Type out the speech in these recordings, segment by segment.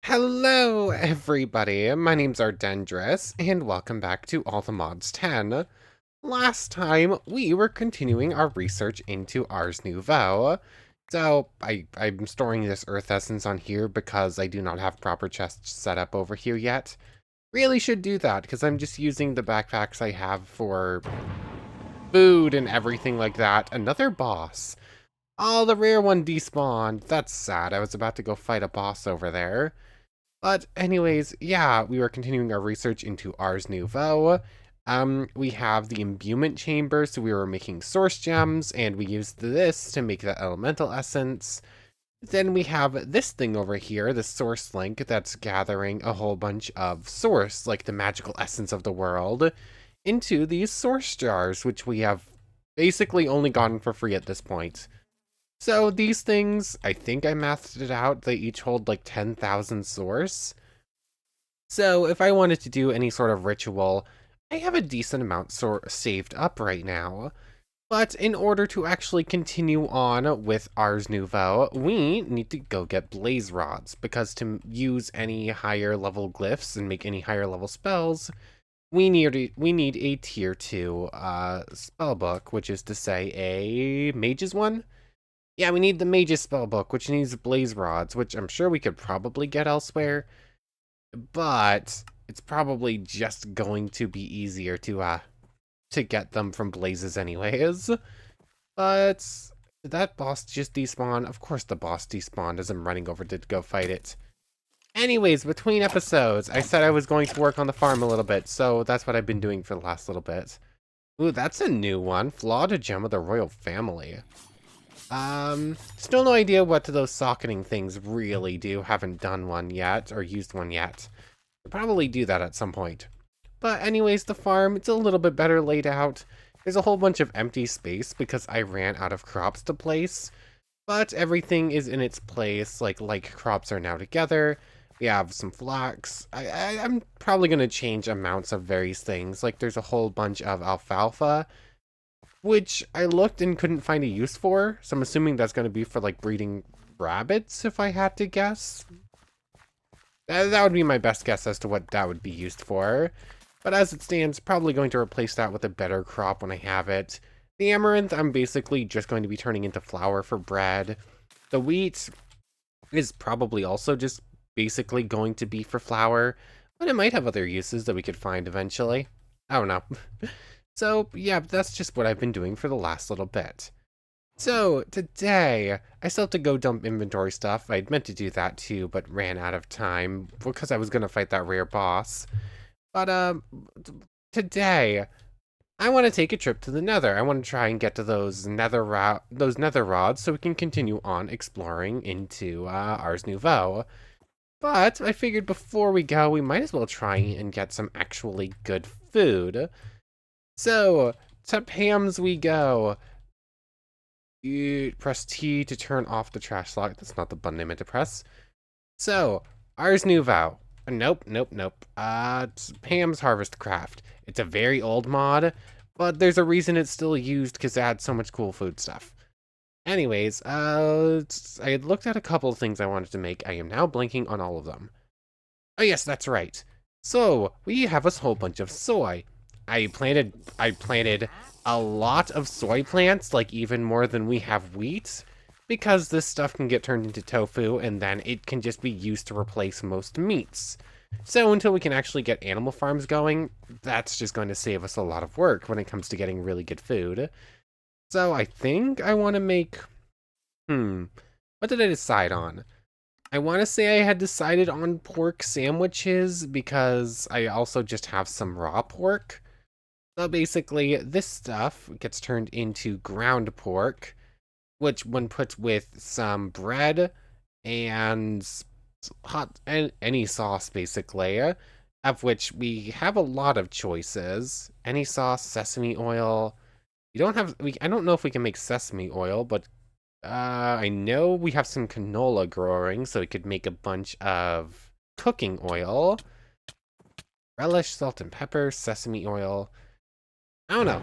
Hello, everybody. My name's Ardendris, and welcome back to All the Mods 10. Last time, we were continuing our research into Ars Nouveau. So, I'm storing this Earth Essence on here because I do not have proper chests set up over here yet. Really should do that, because I'm just using the backpacks I have for food and everything like that. Another boss. Oh, the rare one despawned. That's sad. I was about to go fight a boss over there. But anyways, yeah, we were continuing our research into Ars Nouveau. We have the imbuement chamber, so we were making source gems, and we used this to make the elemental essence. Then we have this thing over here, the source link, that's gathering a whole bunch of source, like the magical essence of the world, into these source jars, which we have basically only gotten for free at this point. So these things, I think I mathed it out, they each hold like 10,000 source. So if I wanted to do any sort of ritual, I have a decent amount saved up right now. But in order to actually continue on with Ars Nouveau, we need to go get blaze rods, because to use any higher level glyphs and make any higher level spells, we need a tier 2 spell book, which is to say a mage's one. Yeah, we need the Mage's Spellbook, which needs Blaze Rods, which I'm sure we could probably get elsewhere, but it's probably just going to be easier to get them from Blazes anyways. But did that boss just despawn? Of course the boss despawned as I'm running over to go fight it. Anyways, between episodes, I said I was going to work on the farm a little bit, so that's what I've been doing for the last little bit. Ooh, that's a new one. Flawed Gem of the Royal Family. Still no idea what those socketing things really do. Haven't done one yet, or used one yet. I'll probably do that at some point. But anyways, the farm, it's a little bit better laid out. There's a whole bunch of empty space because I ran out of crops to place. But everything is in its place, like crops are now together. We have some flax. I'm probably going to change amounts of various things. Like there's a whole bunch of alfalfa, which I looked and couldn't find a use for, so I'm assuming that's going to be for, like, breeding rabbits, if I had to guess. That would be my best guess as to what that would be used for. But as it stands, probably going to replace that with a better crop when I have it. The amaranth, I'm basically just going to be turning into flour for bread. The wheat is probably also just basically going to be for flour, but it might have other uses that we could find eventually. I don't know. So, yeah, that's just what I've been doing for the last little bit. So, today, I still have to go dump inventory stuff. I'd meant to do that too, but ran out of time because I was going to fight that rare boss. But, today, I want to take a trip to the Nether. I want to try and get to those nether rods so we can continue on exploring into Ars Nouveau. But I figured before we go, we might as well try and get some actually good food. So, to Pam's we go. You press T to turn off the trash log. That's not the button I meant to press. So, Ars Nouveau. Nope. It's Pam's Harvest Craft. It's a very old mod, but there's a reason it's still used because it had so much cool food stuff. Anyways, I had looked at a couple of things I wanted to make. I am now blanking on all of them. Oh yes, that's right. So, we have a whole bunch of soy. I planted a lot of soy plants, like even more than we have wheat, because this stuff can get turned into tofu and then it can just be used to replace most meats. So until we can actually get animal farms going, that's just going to save us a lot of work when it comes to getting really good food. So I think I want to make, what did I decide on? I want to say I had decided on pork sandwiches because I also just have some raw pork. So basically, this stuff gets turned into ground pork, which when put with some bread and any sauce, basically, of which we have a lot of choices. Any sauce, sesame oil. I don't know if we can make sesame oil, but I know we have some canola growing, so we could make a bunch of cooking oil. Relish, salt and pepper, sesame oil. I don't know.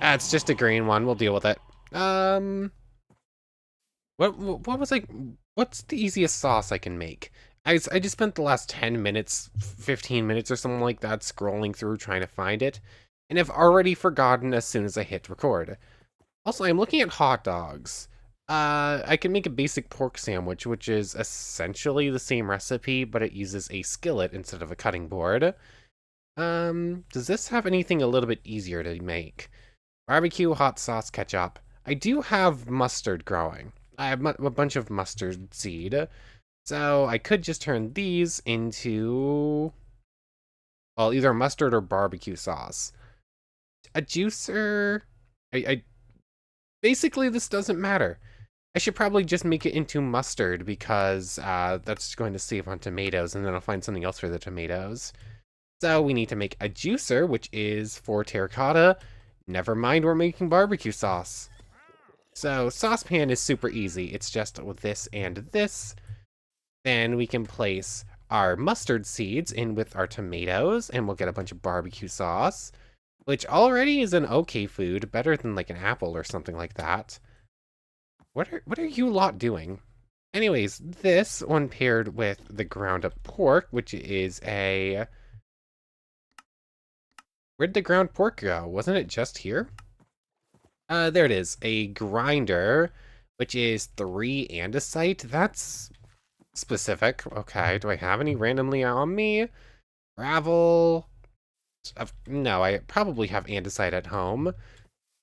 It's just a green one. We'll deal with it. What was what's the easiest sauce I can make? I just spent the last 10 minutes, 15 minutes or something like that scrolling through trying to find it, and I've already forgotten as soon as I hit record. Also, I'm looking at hot dogs. I can make a basic pork sandwich, which is essentially the same recipe, but it uses a skillet instead of a cutting board. Does this have anything a little bit easier to make? Barbecue, hot sauce, ketchup. I do have mustard growing. I have a bunch of mustard seed. So I could just turn these into, well, either mustard or barbecue sauce. A juicer, I basically this doesn't matter. I should probably just make it into mustard because that's going to save on tomatoes, and then I'll find something else for the tomatoes. So we need to make a juicer, which is for terracotta. Never mind, we're making barbecue sauce. So saucepan is super easy. It's just with this and this. Then we can place our mustard seeds in with our tomatoes, and we'll get a bunch of barbecue sauce, which already is an okay food, better than like an apple or something like that. What are you lot doing? Anyways, this one paired with the ground up pork, which is a... Where'd the ground pork go? Wasn't it just here? There it is. A grinder, which is 3 andesite. That's specific. Okay, do I have any randomly on me? Gravel. No, I probably have andesite at home.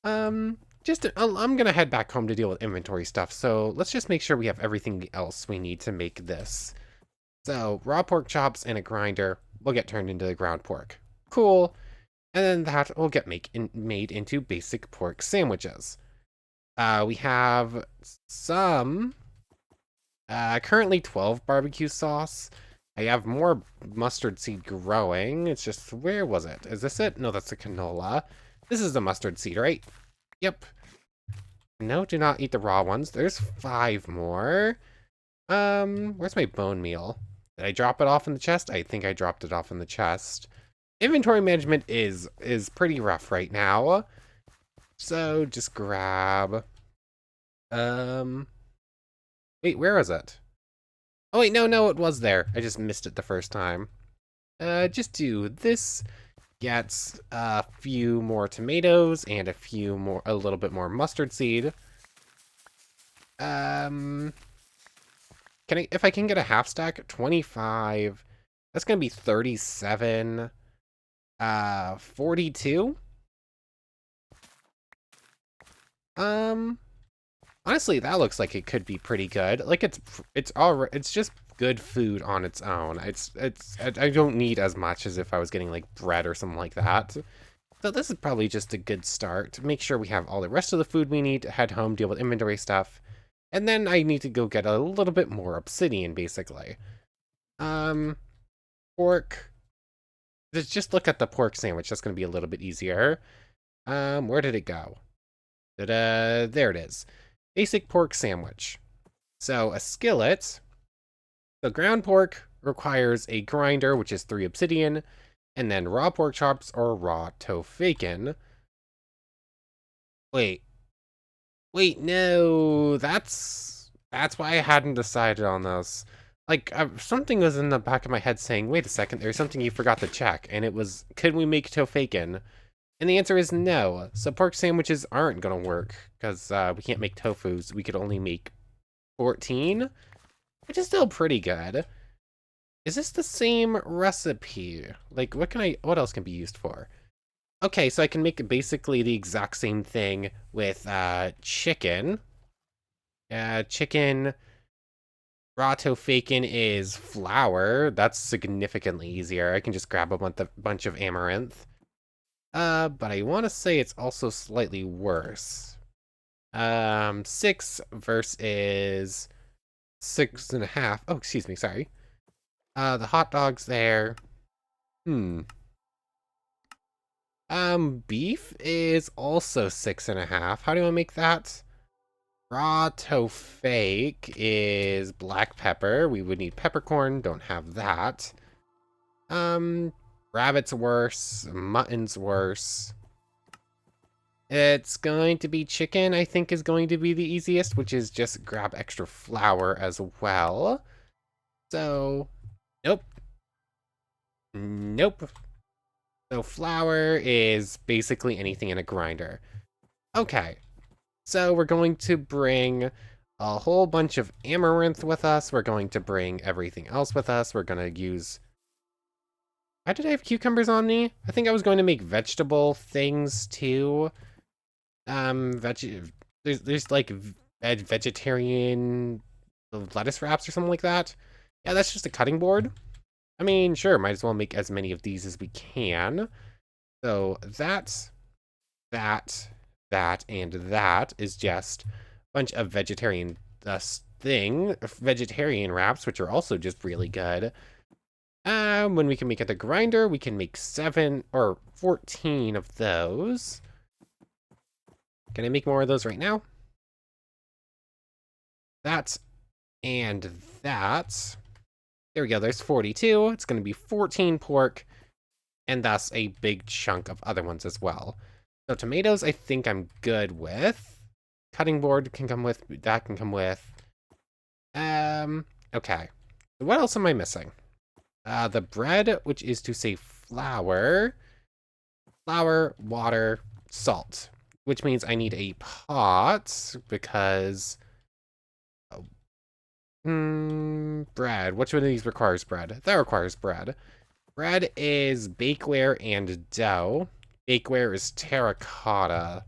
I'm gonna head back home to deal with inventory stuff, so let's just make sure we have everything else we need to make this. So, raw pork chops and a grinder will get turned into the ground pork. Cool. And then that will get made into basic pork sandwiches. We have some, currently 12 barbecue sauce. I have more mustard seed growing. It's just, where was it? Is this it? No, that's the canola. This is the mustard seed, right? Yep. No, do not eat the raw ones. There's 5 more. Where's my bone meal? Did I drop it off in the chest? I think I dropped it off in the chest. Inventory management is pretty rough right now. So just grab... Wait, where is it? Oh wait, no, it was there. I just missed it the first time. Just do this. Gets a few more tomatoes and a little bit more mustard seed. If I can get a half stack, 25. That's gonna be 37. 42. Honestly, that looks like it could be pretty good. Like it's just good food on its own. I don't need as much as if I was getting like bread or something like that. So this is probably just a good start to make sure we have all the rest of the food we need to head home, deal with inventory stuff. And then I need to go get a little bit more obsidian, basically. Pork. Let's just look at the pork sandwich. That's going to be a little bit easier. Where did it go? There it is. Basic pork sandwich. So a skillet. The ground pork requires a grinder, which is 3 obsidian, and then raw pork chops or raw tofaken. Wait, no, that's why I hadn't decided on this. Like, something was in the back of my head saying, wait a second, there's something you forgot to check, and it was, could we make tofaken? And the answer is no. So pork sandwiches aren't gonna work, because we can't make tofus. We could only make 14, which is still pretty good. Is this the same recipe? Like, what else can be used for? Okay, so I can make basically the exact same thing with chicken. Chicken. Raw tofaken is flour. That's significantly easier. I can just grab a bunch of amaranth. But I want to say it's also slightly worse. 6 versus 6.5. Oh, excuse me, sorry. The hot dogs there. Beef is also 6.5. How do I make that? Raw tofake is black pepper. We would need peppercorn. Don't have that. Rabbit's worse. Mutton's worse. It's going to be chicken, I think, is going to be the easiest, which is just grab extra flour as well. So, Nope. Nope. So flour is basically anything in a grinder. Okay. So we're going to bring a whole bunch of amaranth with us. We're going to bring everything else with us. We're going to use... Why did I have cucumbers on me? I think I was going to make vegetable things too. There's like vegetarian lettuce wraps or something like that. Yeah, that's just a cutting board. I mean, sure, might as well make as many of these as we can. So and that is just a bunch of vegetarian vegetarian wraps, which are also just really good. When we can make it the grinder, we can make 7 or 14 of those. Can I make more of those right now? That and that. There we go, there's 42. It's going to be 14 pork, and thus a big chunk of other ones as well. So tomatoes, I think I'm good with. Cutting board can come with, that can come with. Okay. So what else am I missing? The bread, which is to say flour, water, salt, which means I need a pot because... bread. Which one of these requires bread? That requires bread. Bread is bakeware and dough. Bakeware is terracotta.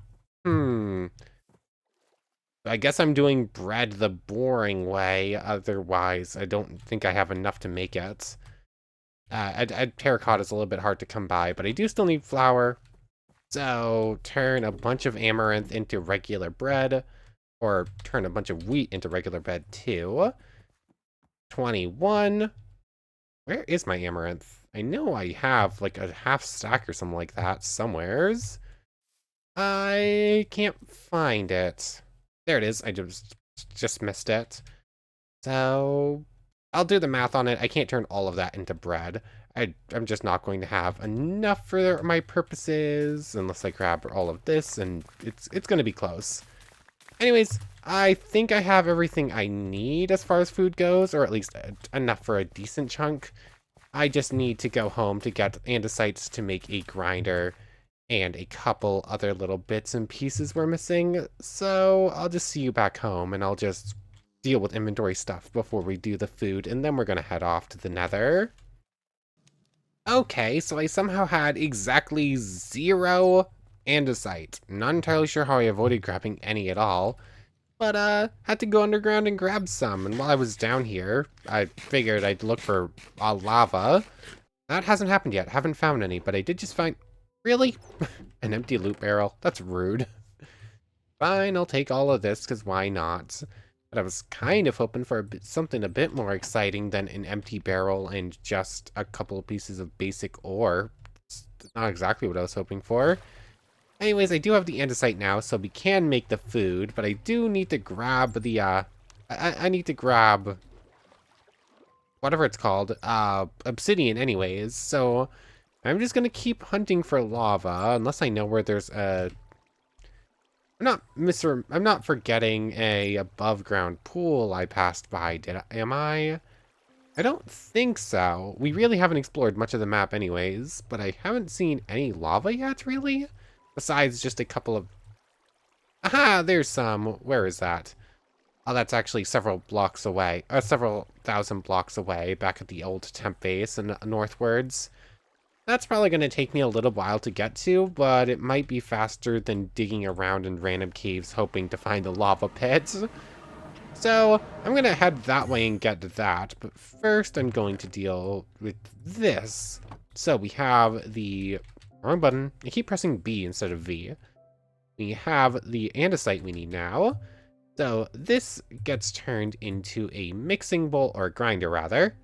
I guess I'm doing bread the boring way. Otherwise, I don't think I have enough to make it. Terracotta is a little bit hard to come by, but I do still need flour. So turn a bunch of amaranth into regular bread, or turn a bunch of wheat into regular bread too. 21. Where is my amaranth? I know I have like a half stack or something like that somewheres. I can't find it. There it is. I just missed it. So I'll do the math on it. I can't turn all of that into bread. I'm just not going to have enough for my purposes unless I grab all of this, and it's going to be close. Anyways, I think I have everything I need as far as food goes, or at least enough for a decent chunk. I just need to go home to get andesites to make a grinder and a couple other little bits and pieces we're missing. So I'll just see you back home, and I'll just deal with inventory stuff before we do the food, and then we're gonna head off to the Nether. Okay, so I somehow had exactly 0 andesite. Not entirely sure how I avoided grabbing any at all, but had to go underground and grab some. And while I was down here, I figured I'd look for lava. That hasn't happened yet. Haven't found any, but I did just find... Really? An empty loot barrel? That's rude. Fine, I'll take all of this, because why not? But I was kind of hoping for something a bit more exciting than an empty barrel and just a couple of pieces of basic ore. It's not exactly what I was hoping for. Anyways, I do have the andesite now, so we can make the food, but I do need to grab the, I need to grab whatever it's called, obsidian anyways, so I'm just gonna keep hunting for lava, unless I know where there's a... I'm not forgetting a above ground pool I passed by, am I? I don't think so. We really haven't explored much of the map anyways, but I haven't seen any lava yet, really? Besides just a couple of... Aha, there's some. Where is that? Oh, that's actually several blocks away. Several thousand blocks away, back at the old temp base and northwards. That's probably going to take me a little while to get to, but it might be faster than digging around in random caves hoping to find a lava pit. So I'm going to head that way and get that, but first I'm going to deal with this. So we have the... Wrong button. I keep pressing B instead of V. We have the andesite we need now. So this gets turned into a mixing bowl, or grinder rather.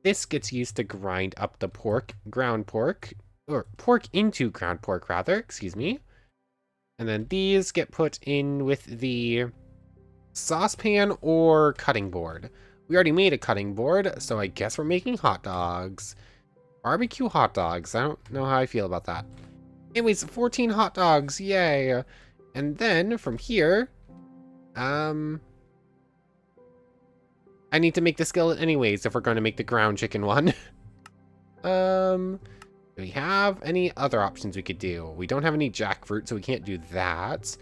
This gets used to grind up the ground pork, or pork into ground pork rather, excuse me. And then these get put in with the saucepan or cutting board. We already made a cutting board, so I guess we're making hot dogs. Barbecue hot dogs. I don't know how I feel about that. Anyways, 14 hot dogs, yay! And then from here, I I need to make the skillet anyways if we're going to make the ground chicken one. Do we have any other options we could do? We don't have any jackfruit, so we can't do that.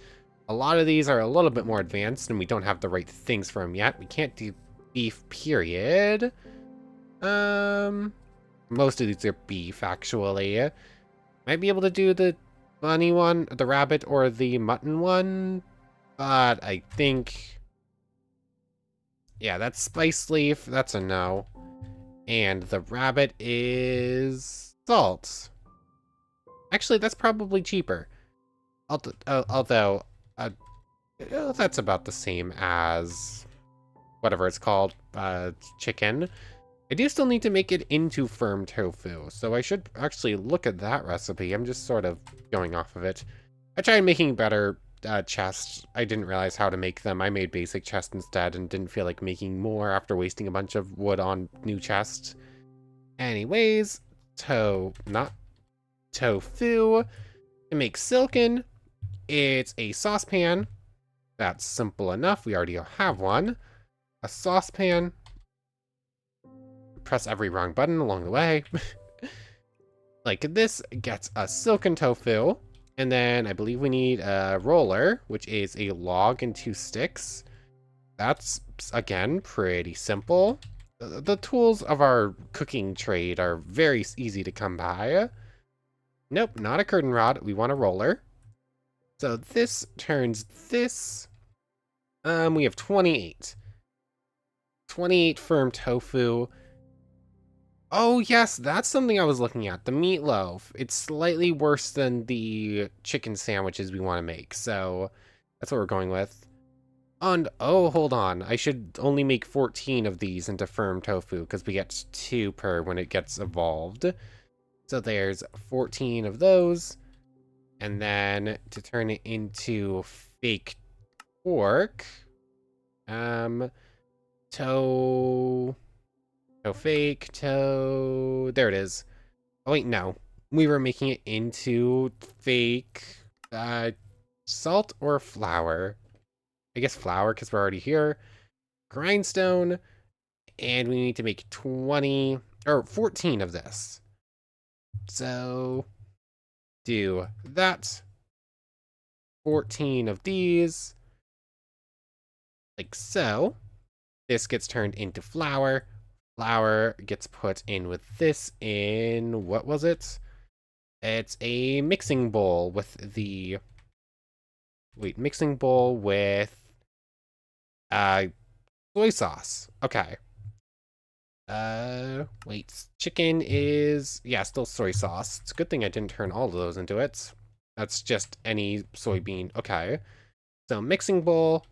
A lot of these are a little bit more advanced, and we don't have the right things for them yet. We can't do beef, period. Most of these are beef, actually. Might be able to do the bunny one, the rabbit, or the mutton one, but I think... yeah, that's spice leaf. That's a no. And the rabbit is salt. Actually, that's probably cheaper. Although, that's about the same as whatever it's called, chicken. I do still need to make it into firm tofu, so I should actually look at that recipe. I'm just sort of going off of it. I tried making better chests. I didn't realize how to make them. I made basic chests instead and didn't feel like making more after wasting a bunch of wood on new chests. Anyways, not tofu. To make silken, it's a saucepan. That's simple enough. We already have one. A saucepan. Press every wrong button along the way. Like this gets a silken tofu. And then I believe we need a roller, which is a log and 2 sticks. That's, again, pretty simple. The tools of our cooking trade are very easy to come by. Nope, not a curtain rod. We want a roller. So this turns this. We have 28. 28 firm tofu. Oh, yes, that's something I was looking at. The meatloaf. It's slightly worse than the chicken sandwiches we want to make. So that's what we're going with. And, oh, hold on. I should only make 14 of these into firm tofu because we get 2 per when it gets evolved. So there's 14 of those. And then to turn it into fake pork, there it is. Oh wait, no. We were making it into fake, salt or flour. I guess flour because we're already here. Grindstone, and we need to make 20, or 14 of this. So, do that. 14 of these. Like so. This gets turned into flour. Flour gets put in with this in, what was it? It's a mixing bowl with the, mixing bowl with, soy sauce. Okay. Wait, chicken is, yeah, still soy sauce. It's a good thing I didn't turn all of those into it. That's just any soybean. Okay. So mixing bowl.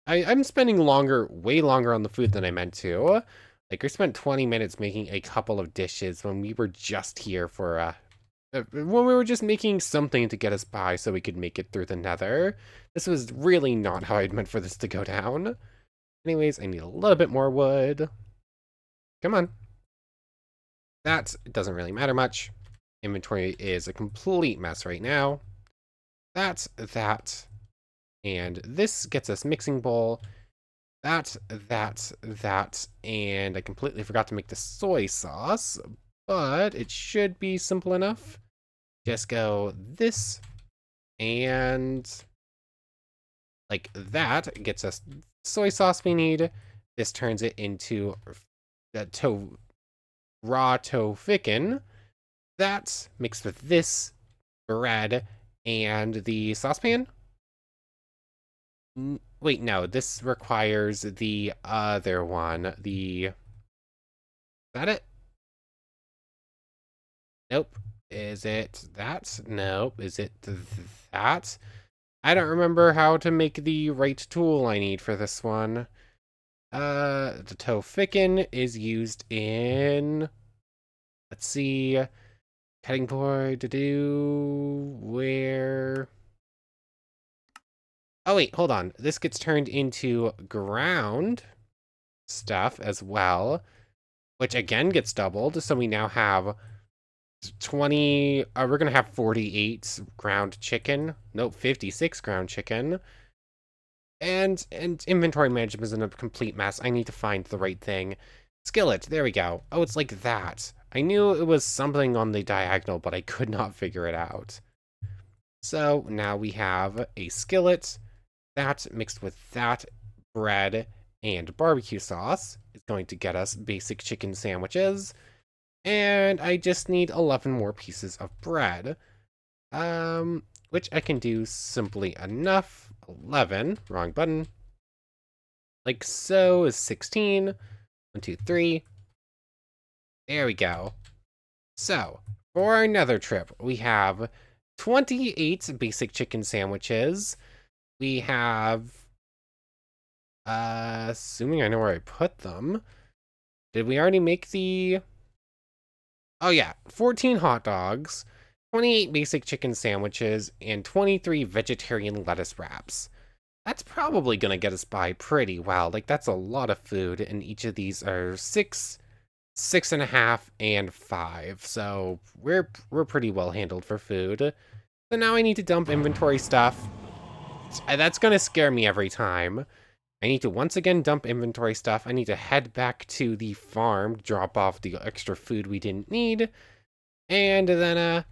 I'm spending way longer on the food than I meant to. Like, we spent 20 minutes making a couple of dishes when we were just here for, when we were just making something to get us by so we could make it through the Nether. This was really not how I'd meant for this to go down. Anyways, I need a little bit more wood. Come on. That doesn't really matter much. Inventory is a complete mess right now. That. And this gets us mixing bowl. That, and I completely forgot to make the soy sauce, but it should be simple enough. Just go this, and like that gets us soy sauce we need. This turns it into raw tofican. That mixed with this bread and the saucepan. Wait, no, this requires the other one. Is that it? Nope. Is it that? Nope. Is it that? I don't remember how to make the right tool I need for this one. The tofican is used in, let's see, cutting board to do where... Oh wait, hold on. This gets turned into ground stuff as well, which again gets doubled. So we now have 20, we're gonna have 48 ground chicken. Nope, 56 ground chicken. And inventory management is in a complete mess. I need to find the right thing. Skillet, there we go. Oh, it's like that. I knew it was something on the diagonal, but I could not figure it out. So now we have a skillet. That mixed with that bread and barbecue sauce is going to get us basic chicken sandwiches. And I just need 11 more pieces of bread. Which I can do simply enough. 11, wrong button. Like so is 16. 1, 2, 3. There we go. So, for our Nether trip, we have 28 basic chicken sandwiches. We have, assuming I know where I put them. Did we already make the... Oh yeah, 14 hot dogs, 28 basic chicken sandwiches, and 23 vegetarian lettuce wraps. That's probably gonna get us by pretty well. Like, that's a lot of food, and each of these are 6, 6.5, and 5. So we're pretty well handled for food. So now I need to dump inventory stuff. That's gonna scare me every time. I need to once again dump inventory stuff. I need to head back to the farm, drop off the extra food we didn't need, and then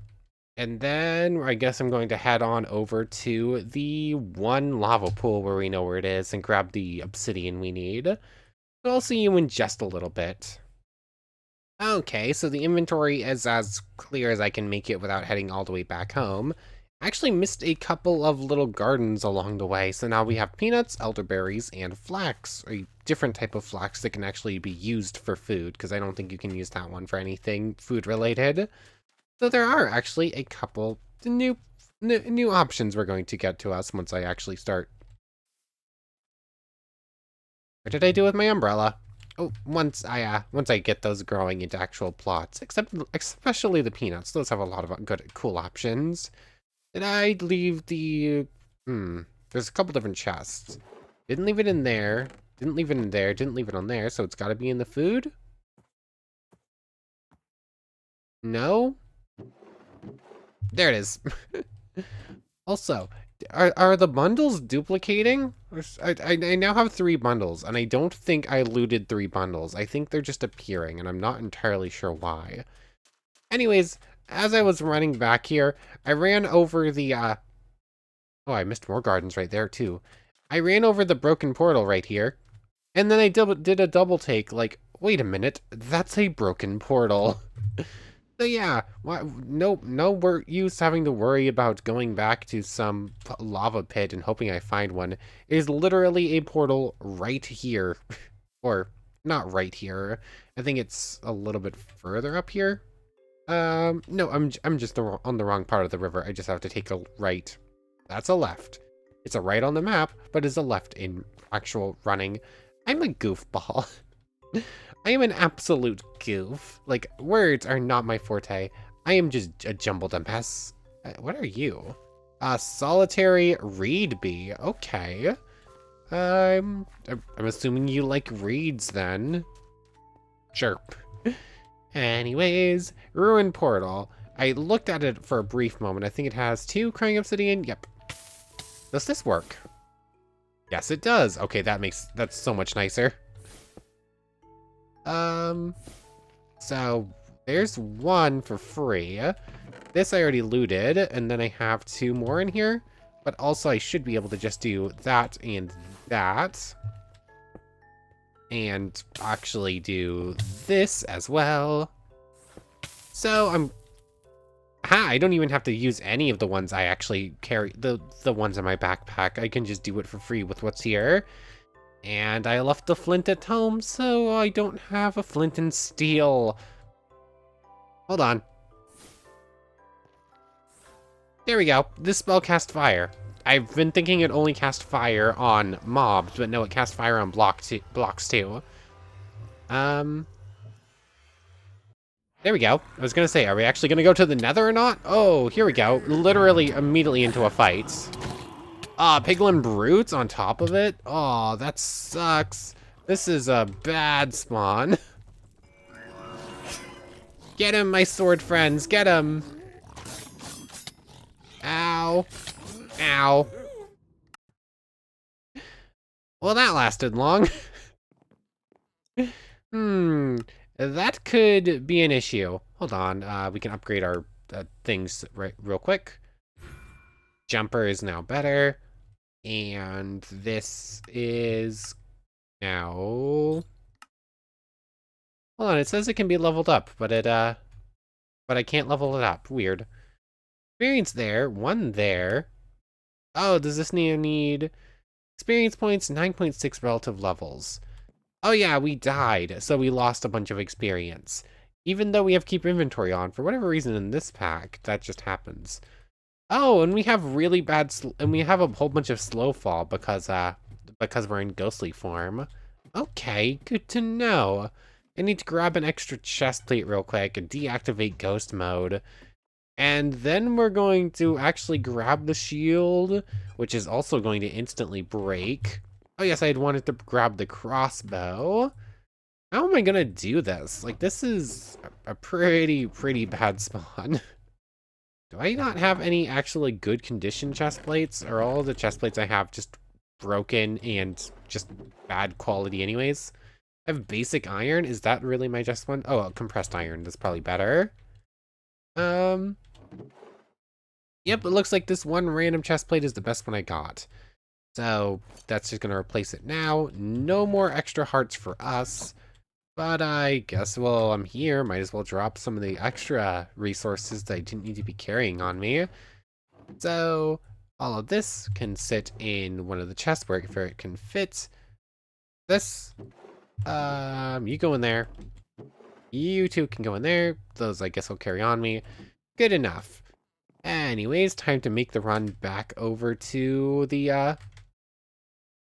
I guess I'm going to head on over to the one lava pool where we know where it is and grab the obsidian we need. So I'll see you in just a little bit. Okay, so the inventory is as clear as I can make it without heading all the way back home. I actually missed a couple of little gardens along the way, so now we have peanuts, elderberries, and flax, a different type of flax that can actually be used for food, because I don't think you can use that one for anything food-related. So there are actually a couple new options we're going to get to us once I actually start. What did I do with my umbrella? Oh, once I get those growing into actual plots, especially the peanuts, those have a lot of good, cool options. Did I leave the... There's a couple different chests. Didn't leave it in there. Didn't leave it in there. Didn't leave it on there, so it's got to be in the food? No? There it is. Also, are the bundles duplicating? I now have 3 bundles, and I don't think I looted 3 bundles. I think they're just appearing, and I'm not entirely sure why. Anyways, as I was running back here, I ran over the, Oh, I missed more gardens right there, too. I ran over the broken portal right here, and then I did a double take, like, wait a minute, that's a broken portal. So yeah, no use having to worry about going back to some lava pit and hoping I find one. It is literally a portal right here. Or, not right here. I think it's a little bit further up here. No, I'm just on the wrong part of the river. I just have to take a right. That's a left. It's a right on the map, but is a left in actual running. I'm a goofball. I am an absolute goof. Like, words are not my forte. I am just a jumbled mess. What are you? Solitary reed bee. Okay. I'm assuming you like reeds then. Chirp. Anyways, ruined portal. I looked at it for a brief moment. I think it has 2 crying obsidian. Yep. Does this work? Yes, it does. Okay, that's so much nicer. So there's 1 for free. This I already looted, and then I have 2 more in here. But also I should be able to just do that and that. And actually do this as well. So I don't even have to use any of the ones I actually carry, the ones in my backpack. I can just do it for free with what's here. And I left the flint at home, so I don't have a flint and steel. Hold on. There we go. This spell cast fire. I've been thinking it only cast fire on mobs, but no, it cast fire on blocks too. There we go. I was gonna say, are we actually gonna go to the Nether or not? Oh, here we go. Literally immediately into a fight. Piglin Brutes on top of it? Oh, that sucks. This is a bad spawn. Get him, my sword friends, get him. Ow. Ow. Well, that lasted long. That could be an issue. Hold on, we can upgrade our things real quick. Jumper is now better. And this is now... Hold on, it says it can be leveled up, but but I can't level it up. Weird. Experience there, 1 there. Oh, does this need experience points? 9.6 relative levels. Oh yeah, we died, so we lost a bunch of experience. Even though we have keep inventory on, for whatever reason in this pack, that just happens. Oh, and we have really bad, and we have a whole bunch of slow fall because we're in ghostly form. Okay, good to know. I need to grab an extra chest plate real quick and deactivate ghost mode. And then we're going to actually grab the shield, which is also going to instantly break. Oh yes, I had wanted to grab the crossbow. How am I gonna do this? Like, this is a pretty bad spawn. Do I not have any actually good condition chest plates? Are all the chest plates I have just broken and just bad quality anyways? I have basic iron. Is that really my just one? Oh, compressed iron. That's probably better. Yep, it looks like this one random chest plate is the best one I got. So that's just gonna replace it now. No more extra hearts for us. But I guess while I'm here, might as well drop some of the extra resources that I didn't need to be carrying on me. So all of this can sit in one of the chests where it can fit. This, you go in there. You two can go in there. Those I guess will carry on me. Good enough. Anyways, time to make the run back over to the,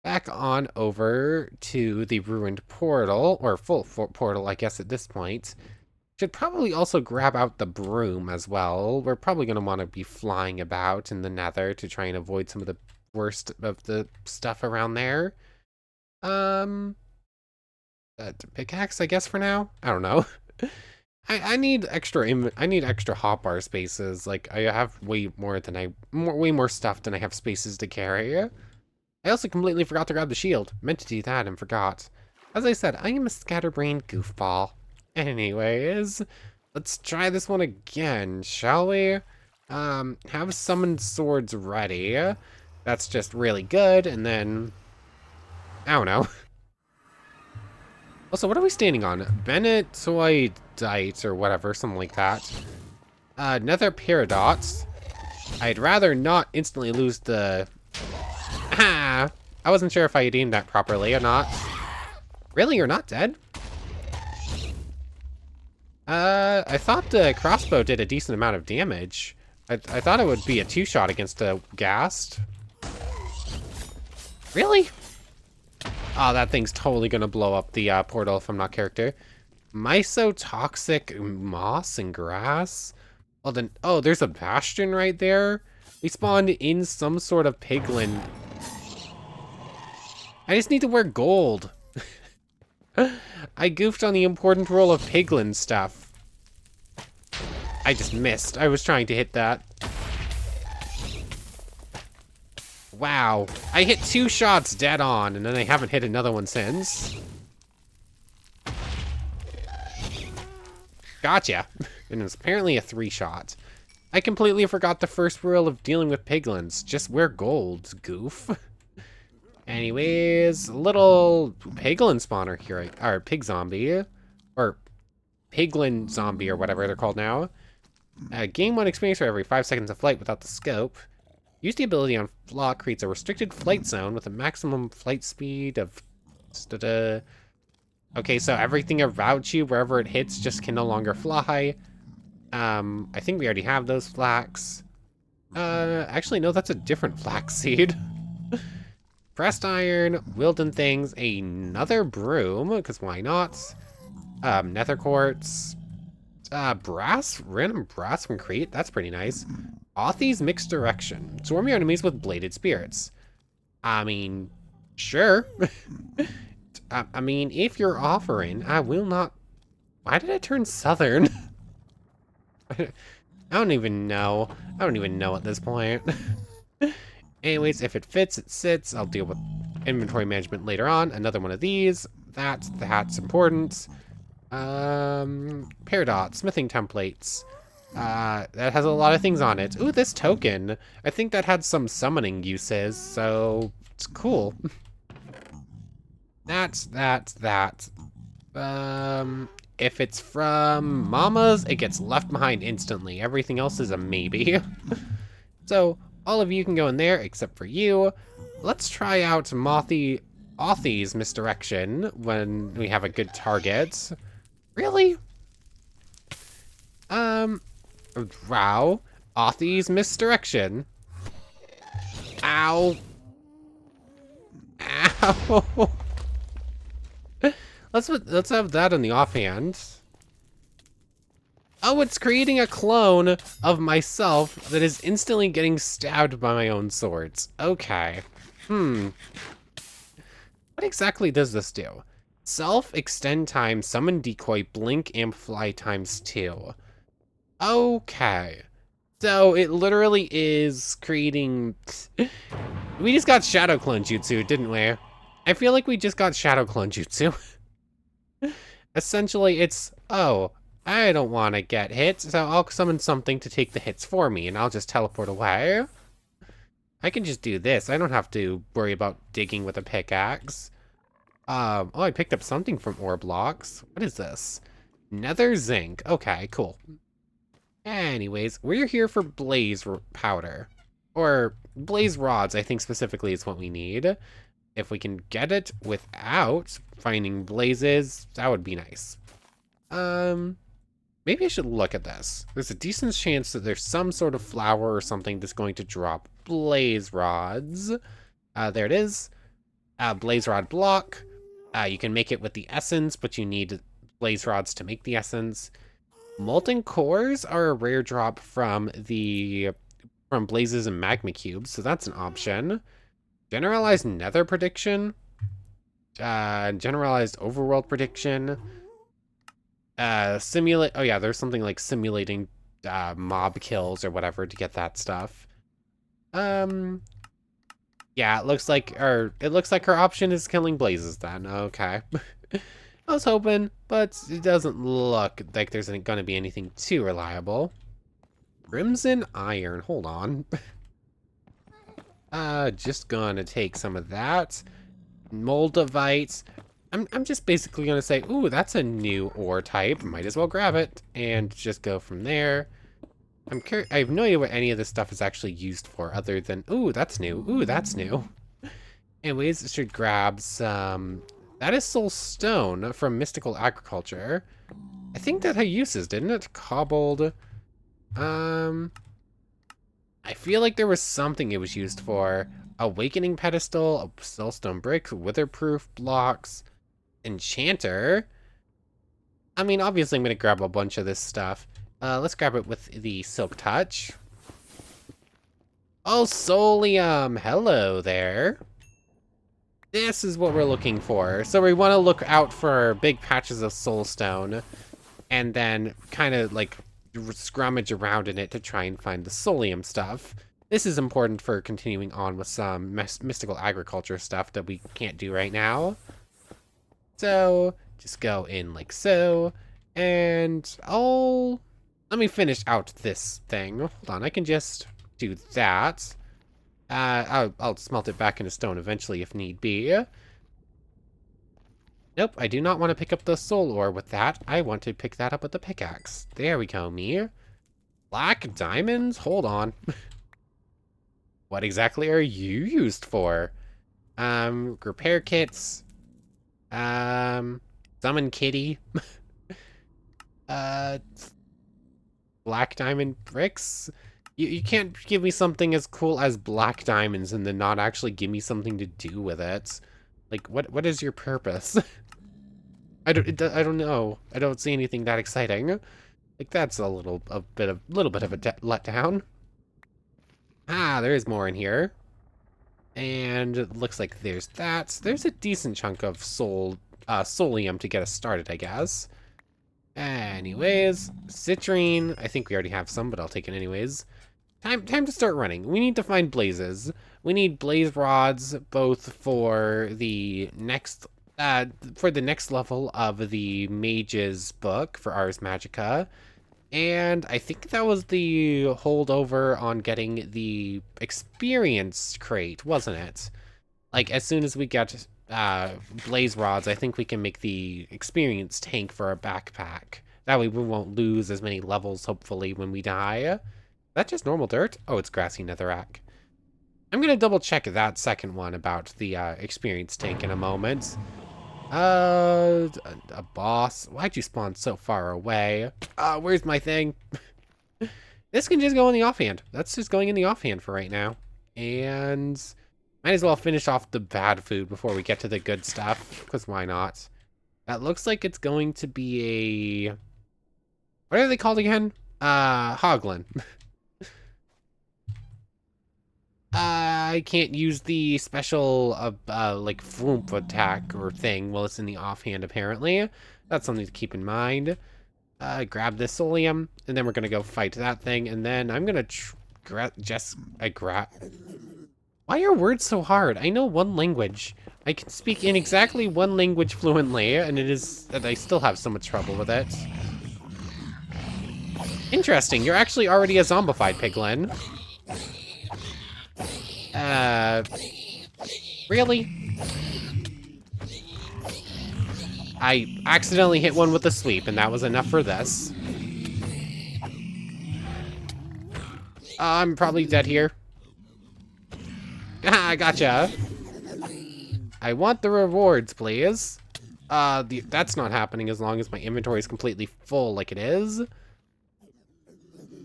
back on over to the ruined portal, or full portal, I guess, at this point. Should probably also grab out the broom as well. We're probably going to want to be flying about in the Nether to try and avoid some of the worst of the stuff around there. Pickaxe, I guess, for now? I don't know. I need extra hotbar spaces. Like, I have way more stuff than I have spaces to carry. I also completely forgot to grab the shield. Meant to do that and forgot. As I said, I am a scatterbrained goofball. Anyways, let's try this one again, shall we? Have summoned swords ready. That's just really good, and then... I don't know. Also, what are we standing on? Benetoidite or whatever, something like that. Nether paradox. I'd rather not instantly lose the... Ah! I wasn't sure if I had aimed that properly or not. Really? You're not dead? I thought the crossbow did a decent amount of damage. I thought it would be a 2-shot against a ghast. Really? Oh, that thing's totally gonna blow up the portal if I'm not character. Mysotoxic moss and grass? Well then, oh, there's a bastion right there. We spawned in some sort of piglin. I just need to wear gold. I goofed on the important rule of piglin stuff. I just missed. I was trying to hit that. Wow. I hit 2 shots dead on, and then I haven't hit another one since. Gotcha. And it was apparently a 3-shot. I completely forgot the first rule of dealing with piglins. Just wear gold, goof. Anyways, little piglin spawner here, or pig zombie, or piglin zombie, or whatever they're called now. Gain 1 experience for every 5 seconds of flight without the scope. Use the ability on Flock creates a restricted flight zone with a maximum flight speed of... Okay, so everything around you, wherever it hits, just can no longer fly. I think we already have those flax. Actually, no, that's a different flax seed. Pressed iron, Wilden things, another broom, because why not? Nether quartz, brass, random brass from crate, that's pretty nice. Authy's mixed direction, swarm your enemies with bladed spirits. I mean, sure. I mean, if you're offering, I will not... Why did I turn southern? I don't even know. I don't even know at this point. Anyways, if it fits, it sits. I'll deal with inventory management later on. Another one of these. That's important. Peridot, smithing templates. That has a lot of things on it. Ooh, this token. I think that had some summoning uses, so it's cool. That. If it's from Mama's, it gets left behind instantly. Everything else is a maybe. So, all of you can go in there, except for you. Let's try out Authy's misdirection when we have a good target. Really? Wow. Authy's misdirection. Ow. Ow. Let's have that on the offhand. Oh, it's creating a clone of myself that is instantly getting stabbed by my own swords. Okay. What exactly does this do? Self, extend time, summon decoy, blink, amplify times 2. Okay. So it literally is creating... We just got Shadow Clone Jutsu, didn't we? I feel like we just got Shadow Clone Jutsu. Essentially, it's, oh, I don't want to get hit, so I'll summon something to take the hits for me, and I'll just teleport away. I can just do this. I don't have to worry about digging with a pickaxe. Oh, I picked up something from ore blocks. What is this? Nether zinc. Okay, cool. Anyways, we're here for blaze powder. Or blaze rods, I think specifically is what we need. If we can get it without finding blazes, that would be nice. Maybe I should look at this. There's a decent chance that there's some sort of flower or something that's going to drop blaze rods. There it is. Blaze rod block. You can make it with the essence, but you need blaze rods to make the essence. Molten cores are a rare drop from blazes and magma cubes, so that's an option. Generalized nether prediction. Generalized overworld prediction. Simulate. Oh yeah, there's something like simulating mob kills or whatever to get that stuff. Yeah, it looks like her option is killing blazes then. Okay. I was hoping, but it doesn't look like there's gonna be anything too reliable. Crimson iron. Hold on. Just gonna take some of that. Moldavite. I'm just basically gonna say, ooh, that's a new ore type. Might as well grab it and just go from there. I have no idea what any of this stuff is actually used for other than, ooh, that's new. Ooh, that's new. Anyways, I should grab some, that is soul stone from mystical agriculture. I think that had uses, didn't it? Cobbled. I feel like there was something it was used for. Awakening pedestal, soulstone bricks, witherproof blocks, enchanter. I mean, obviously I'm gonna grab a bunch of this stuff. Let's grab it with the silk touch. Oh, solium, hello there. This is what we're looking for. So we want to look out for big patches of soulstone and then kind of like scrummage around in it to try and find the solium stuff. This is important for continuing on with some mystical agriculture stuff that we can't do right now. So just go in like so, and let me finish out this thing. Hold on, I can just do that. I'll smelt it back into stone eventually if need be. Nope, I do not want to pick up the soul ore with that. I want to pick that up with the pickaxe. There we go, me. Black diamonds? Hold on. What exactly are you used for? Repair kits. Summon kitty. Black diamond bricks? You can't give me something as cool as black diamonds and then not actually give me something to do with it. Like, what is your purpose? I don't know. I don't see anything that exciting. Like, that's a little bit of a letdown. Ah, there is more in here. And it looks like there's that. There's a decent chunk of solium to get us started, I guess. Anyways, citrine. I think we already have some, but I'll take it anyways. Time to start running. We need to find blazes. We need blaze rods both for the next level of the mage's book for Ars Magica. And I think that was the holdover on getting the experience crate, wasn't it? Like, as soon as we get blaze rods, I think we can make the experience tank for our backpack. That way we won't lose as many levels, hopefully, when we die. Is that just normal dirt? Oh, it's grassy netherrack. I'm gonna double check that second one about the experience tank in a moment. A boss. Why'd you spawn so far away? Where's my thing? This can just go in the offhand. That's just going in the offhand for right now. And might as well finish off the bad food before we get to the good stuff, because why not? That looks like it's going to be a... What are they called again? Hoglin. I can't use the special, like, Vroomp attack or thing while it's in the offhand, apparently. That's something to keep in mind. Grab this Solium, and then we're gonna go fight that thing, and then I'm gonna Why are words so hard? I know one language. I can speak in exactly one language fluently, and it is that I still have so much trouble with it. Interesting, you're actually already a zombified piglin. Really? I accidentally hit one with a sweep, and that was enough for this. I'm probably dead here. Ah, gotcha. I want the rewards, please. That's not happening as long as my inventory is completely full like it is.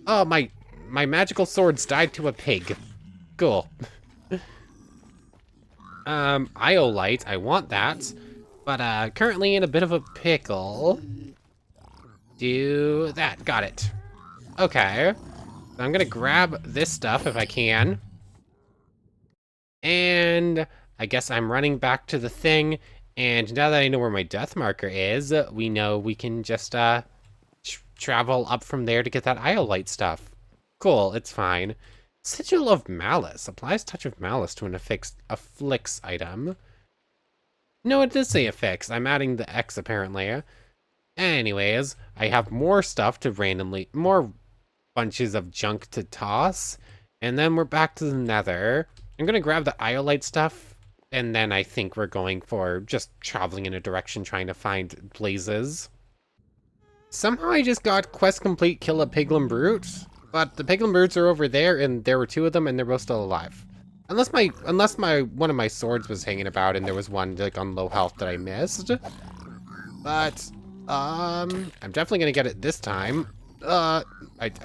Oh, my magical swords died to a pig. Cool. Iolite, I want that. But, currently in a bit of a pickle. Do that, got it. Okay. So I'm gonna grab this stuff if I can. And I guess I'm running back to the thing. And now that I know where my death marker is, we know we can just, travel up from there to get that Iolite stuff. Cool, it's fine. Sigil of Malice. Applies touch of malice to an afflicts item. No, it does say affix. I'm adding the X, apparently. Anyways, I have more stuff to more bunches of junk to toss. And then we're back to the Nether. I'm gonna grab the Iolite stuff, and then I think we're going for just traveling in a direction trying to find blazes. Somehow I just got quest complete, kill a piglin brute, but the piglin brutes are over there, and there were two of them, and they're both still alive. Unless one of my swords was hanging about, and there was one like on low health that I missed. But I'm definitely gonna get it this time. I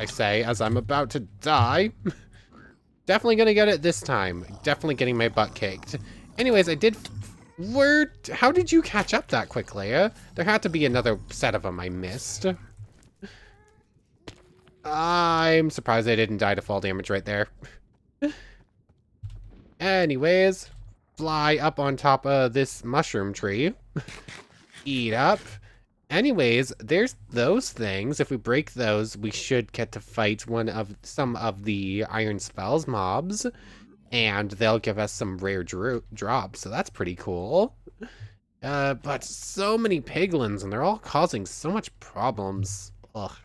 say as I'm about to die. Definitely gonna get it this time. Definitely getting my butt kicked. Anyways, I did... How did you catch up that quickly? There had to be another set of them I missed. I'm surprised I didn't die to fall damage right there. Anyways, fly up on top of this mushroom tree. Eat up. Anyways, there's those things. If we break those, we should get to fight some of the Iron Spells mobs, and they'll give us some rare drops, so that's pretty cool. But so many piglins, and they're all causing so much problems. Ugh.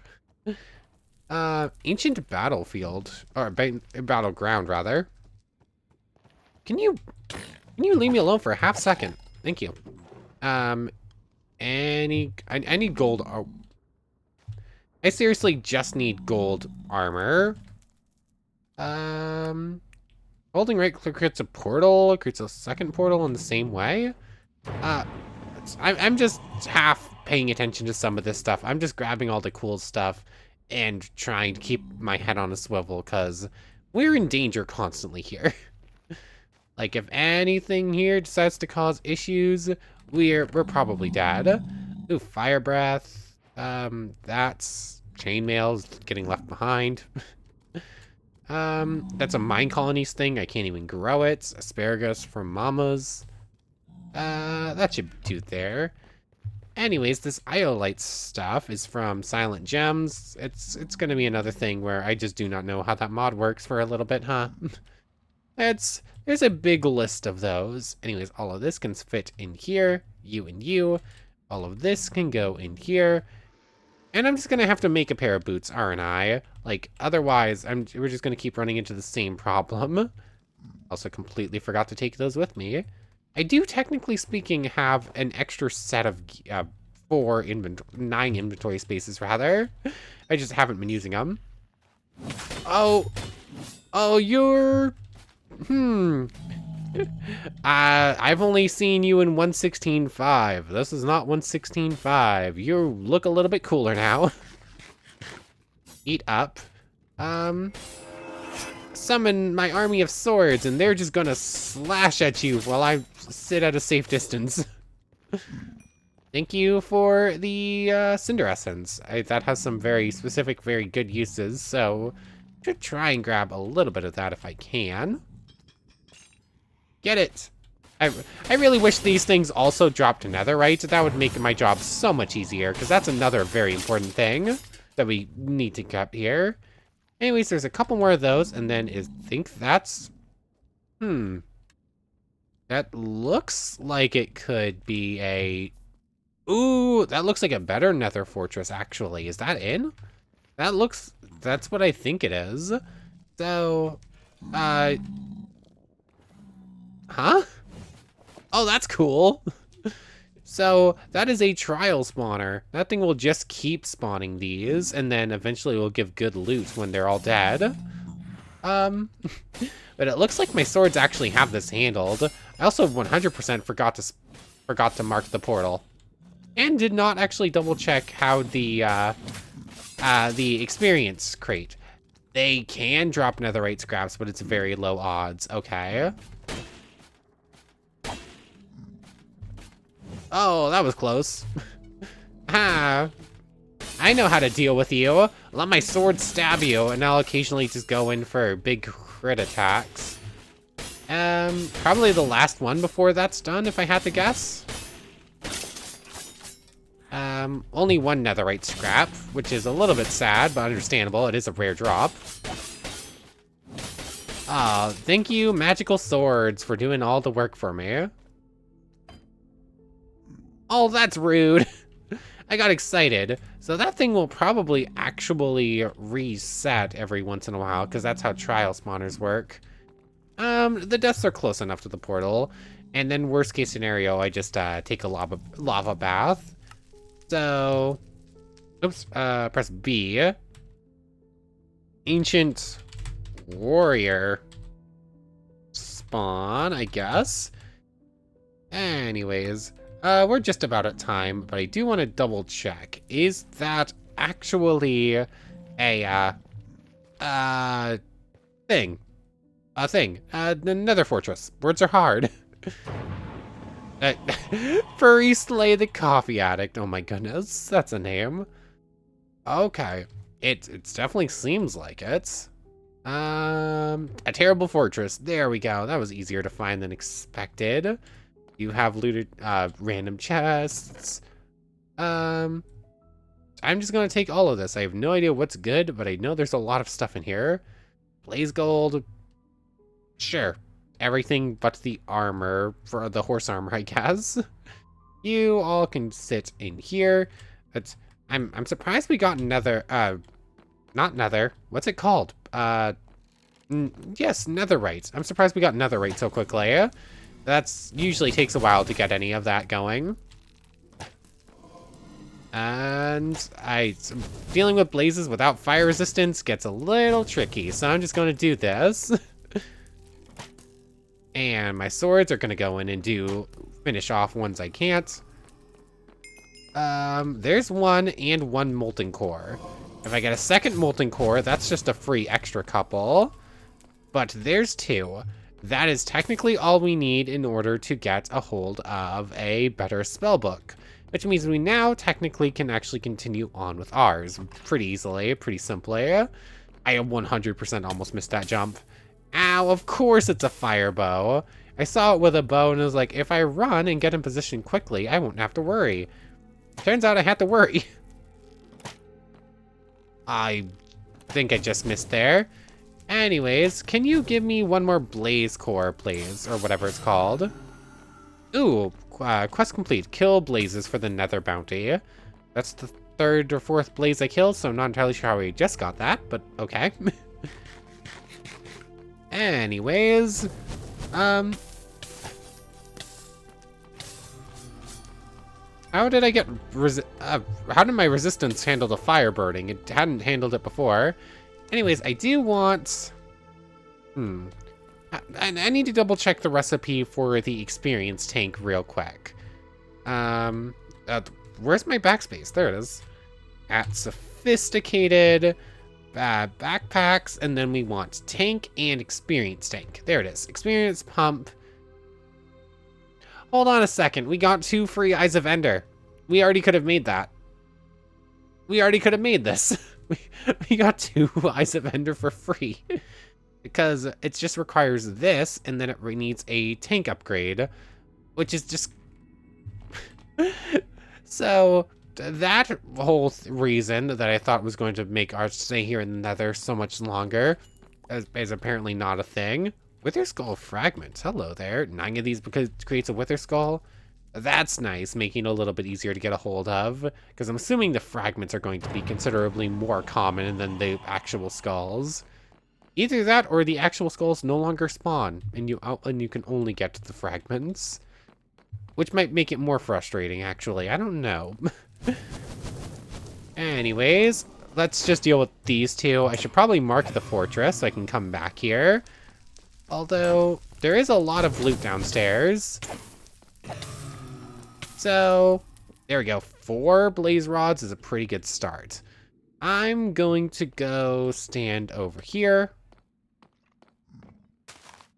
Ancient battlefield, or battleground rather. Can you leave me alone for a half second? Thank you. I need gold. Oh. I seriously just need gold armor. Holding right click creates a portal, creates a second portal in the same way. I'm just half paying attention to some of this stuff. I'm just grabbing all the cool stuff and trying to keep my head on a swivel, because we're in danger constantly here. Like, if anything here decides to cause issues, we're probably dead. Ooh, fire breath. That's chainmails getting left behind. That's a mine colonies thing. I can't even grow it. Asparagus from mamas. That should do there. Anyways, this iolite stuff is from Silent Gems. It's gonna be another thing where I just do not know how that mod works for a little bit, huh? There's a big list of those. Anyways, all of this can fit in here, you and you. All of this can go in here. And I'm just gonna have to make a pair of boots, aren't I? Like, otherwise, we're just gonna keep running into the same problem. Also completely forgot to take those with me. I do, technically speaking, have an extra set of 9 inventory spaces, rather. I just haven't been using them. Oh, you're... I've only seen you in 116.5. This is not 116.5. You look a little bit cooler now. Eat up. Summon my army of swords, and they're just gonna slash at you while I sit at a safe distance. Thank you for the Cinder Essence. That has some very specific, very good uses, so I should try and grab a little bit of that if I can. Get it! I really wish these things also dropped netherite. That would make my job so much easier, because that's another very important thing that we need to get here. Anyways, there's a couple more of those, and then I think that's... That looks like it could be a... Ooh, that looks like a better nether fortress, actually. Is that in? That's what I think it is. So, huh? Oh, that's cool. So, that is a trial spawner. That thing will just keep spawning these, and then eventually will give good loot when they're all dead. But it looks like my swords actually have this handled. I also 100% forgot to mark the portal. And did not actually double check how the experience crate. They can drop netherite scraps, but it's very low odds. Okay. Oh, that was close. I know how to deal with you. Let my sword stab you, and I'll occasionally just go in for big crit attacks. Probably the last one before that's done, if I had to guess. Only one netherite scrap, which is a little bit sad, but understandable. It is a rare drop. Oh, thank you, magical swords, for doing all the work for me. Oh, that's rude. I got excited. So that thing will probably actually reset every once in a while, because that's how trial spawners work. The deaths are close enough to the portal. And then worst case scenario, I just take a lava bath. So, oops, press B. Ancient warrior spawn, I guess. Anyways, we're just about at time, but I do want to double check. Is that actually a thing? The Nether Fortress. Words are hard. Furry Slay the Coffee Addict. Oh my goodness, that's a name. Okay, it definitely seems like it. A terrible fortress. There we go. That was easier to find than expected. You have looted random chests. I'm just gonna take all of this. I have no idea what's good, but I know there's a lot of stuff in here. Blaze gold. Sure. Everything but the armor, for the horse armor, I guess. You all can sit in here. But I'm surprised we got nether, not nether. What's it called? Yes, netherite. I'm surprised we got netherite so quickly. That's usually takes a while to get any of that going. And dealing with blazes without fire resistance gets a little tricky, so I'm just going to do this. And my swords are going to go in and finish off ones I can't. There's one and one molten core. If I get a second molten core, that's just a free extra couple. But there's 2. That is technically all we need in order to get a hold of a better spellbook. Which means we now technically can actually continue on with ours pretty easily, pretty simply. I 100% almost missed that jump. Ow, of course it's a fire bow. I saw it with a bow and was like, if I run and get in position quickly, I won't have to worry. Turns out I had to worry. I think I just missed there. Anyways, can you give me one more blaze core, please? Or whatever it's called. Ooh, quest complete. Kill blazes for the Nether bounty. That's the 3rd or 4th blaze I killed, so I'm not entirely sure how we just got that, but okay. Anyways, how did I get how did my resistance handle the fire burning? It hadn't handled it before. Anyways, I do want... I need to double check the recipe for the experience tank real quick. Where's my backspace? There it is. At sophisticated backpacks, and then we want tank and experience tank. There it is. Experience pump. Hold on a second. We got 2 free Eyes of Ender. We already could have made that. We already could have made this. We got 2 Eyes of Ender for free. Because it just requires this, and then it needs a tank upgrade, which is just... So, that whole reason that I thought was going to make our stay here in the Nether so much longer is apparently not a thing. Wither Skull fragments. Hello there. 9 of these because it creates a Wither Skull. That's nice, making it a little bit easier to get a hold of, because I'm assuming the fragments are going to be considerably more common than the actual skulls. Either that or the actual skulls no longer spawn, and you can only get to the fragments. Which might make it more frustrating, actually. I don't know. Anyways, let's just deal with these 2. I should probably mark the fortress so I can come back here. Although, there is a lot of loot downstairs. So, there we go. 4 blaze rods is a pretty good start. I'm going to go stand over here.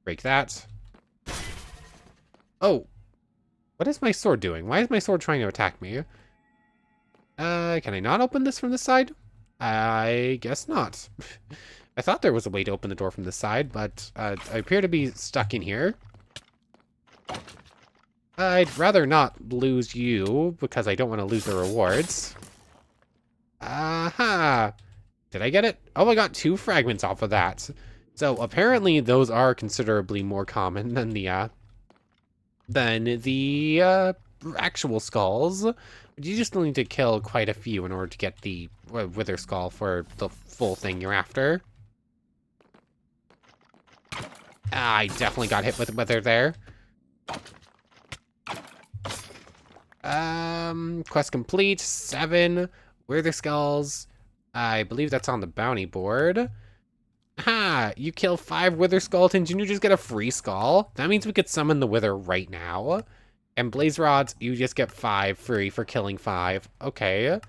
Break that. Oh. What is my sword doing? Why is my sword trying to attack me? Can I not open this from this side? I guess not. I thought there was a way to open the door from this side, but I appear to be stuck in here. I'd rather not lose you, because I don't want to lose the rewards. Aha! Did I get it? Oh, I got 2 fragments off of that. So apparently those are considerably more common than the actual skulls. But you just need to kill quite a few in order to get the Wither Skull for the full thing you're after. I definitely got hit with Wither there. Quest complete. 7 Wither Skulls. I believe that's on the bounty board. Ha! You kill 5 Wither Skeletons and you just get a free skull? That means we could summon the Wither right now. And Blaze Rods, you just get 5 free for killing 5. Okay.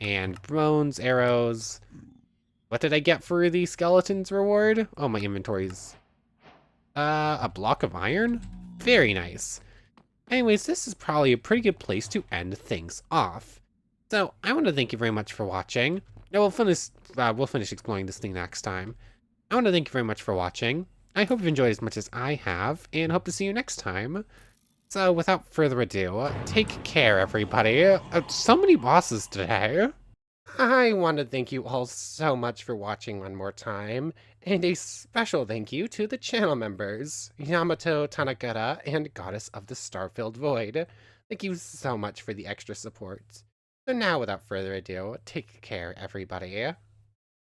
And bones, arrows. What did I get for the Skeletons reward? Oh, my inventory's... a block of iron? Very nice. Anyways, this is probably a pretty good place to end things off. So, I want to thank you very much for watching. Now, we'll finish exploring this thing next time. I want to thank you very much for watching. I hope you've enjoyed as much as I have, and hope to see you next time. So, without further ado, take care, everybody. So many bosses today. I want to thank you all so much for watching one more time, and a special thank you to the channel members, Yamato Tanagata and Goddess of the Star-Filled Void. Thank you so much for the extra support. So now, without further ado, take care, everybody.